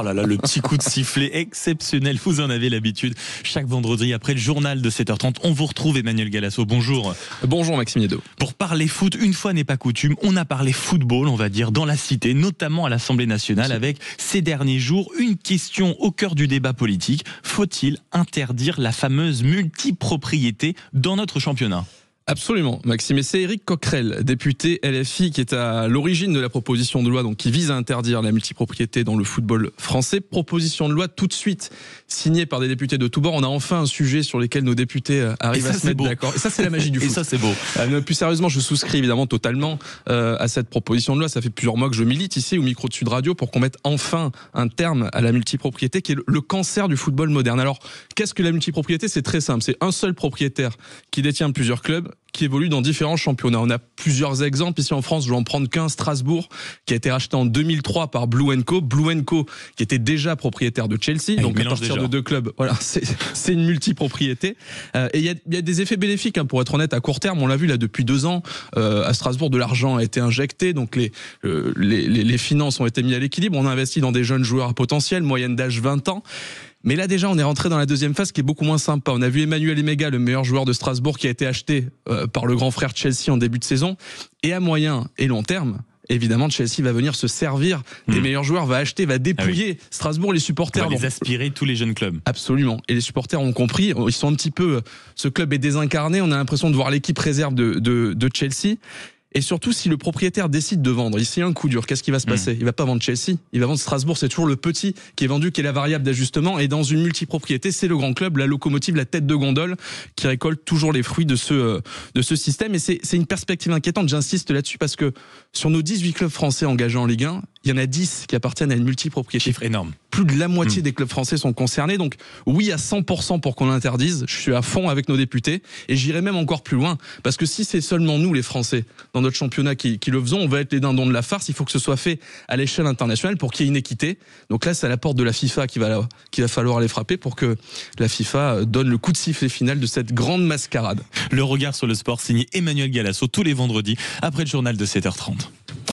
Oh là là, le petit coup de sifflet exceptionnel, vous en avez l'habitude. Chaque vendredi, après le journal de 7h30, on vous retrouve Emmanuel Galasso. Bonjour. Bonjour Maxime Yeddo. Pour parler foot, une fois n'est pas coutume, on a parlé football, on va dire, dans la cité, notamment à l'Assemblée nationale, avec ces derniers jours une question au cœur du débat politique. Faut-il interdire la fameuse multipropriété dans notre championnat ? Absolument, Maxime. Et c'est Éric Coquerel, député LFI, qui est à l'origine de la proposition de loi qui vise à interdire la multipropriété dans le football français. Proposition de loi tout de suite signée par des députés de tous bords. On a enfin un sujet sur lequel nos députés arrivent à se mettre d'accord. Et ça, c'est la magie du foot. Et ça, c'est beau. Plus sérieusement, je souscris évidemment totalement à cette proposition de loi. Ça fait plusieurs mois que je milite ici au micro de Sud Radio pour qu'on mette enfin un terme à la multipropriété, qui est le cancer du football moderne. Alors, qu'est-ce que la multipropriété ? C'est très simple. C'est un seul propriétaire qui détient plusieurs clubs, qui évolue dans différents championnats. On a plusieurs exemples ici en France. Je vais en prendre qu'un, Strasbourg, qui a été racheté en 2003 par Blue & Co. Blue & Co, qui était déjà propriétaire de Chelsea. Donc à partir de deux clubs, voilà, c'est une multipropriété. Et il y a des effets bénéfiques, pour être honnête, à court terme. On l'a vu là depuis 2 ans. À Strasbourg, de l'argent a été injecté. Donc les finances ont été mises à l'équilibre. On a investi dans des jeunes joueurs à potentiel, moyenne d'âge 20 ans. Mais là déjà on est rentré dans la deuxième phase qui est beaucoup moins sympa. On a vu Emmanuel Emega, le meilleur joueur de Strasbourg, qui a été acheté par le grand frère Chelsea en début de saison. Et à moyen et long terme, évidemment, Chelsea va venir se servir des meilleurs joueurs, va acheter, va dépouiller Chstrasbourg. Les supporters vont les aspirer, tous les jeunes clubs. Absolument. Et les supporters ont compris. Ils sont un petit peu... Ce club est désincarné. On a l'impression de voir l'équipe réserve de Chelsea. Et surtout, si le propriétaire décide de vendre, ici un coup dur, qu'est-ce qui va se passer ? Il va pas vendre Chelsea, il va vendre Strasbourg. C'est toujours le petit qui est vendu, qui est la variable d'ajustement. Et dans une multipropriété, c'est le grand club, la locomotive, la tête de gondole, qui récolte toujours les fruits de ce système. Et c'est une perspective inquiétante. J'insiste là-dessus parce que sur nos 18 clubs français engagés en Ligue 1, il y en a 10 qui appartiennent à une multipropriété. Chiffre énorme. Plus de la moitié des clubs français sont concernés. Donc oui, à 100% pour qu'on l'interdise. Je suis à fond avec nos députés. Et j'irai même encore plus loin. Parce que si c'est seulement nous, les Français, dans notre championnat qui le faisons, on va être les dindons de la farce. Il faut que ce soit fait à l'échelle internationale pour qu'il y ait une équité. Donc là, c'est à la porte de la FIFA qu'il va falloir aller frapper pour que la FIFA donne le coup de sifflet final de cette grande mascarade. Le regard sur le sport signé Emmanuel Galasso tous les vendredis après le journal de 7h30.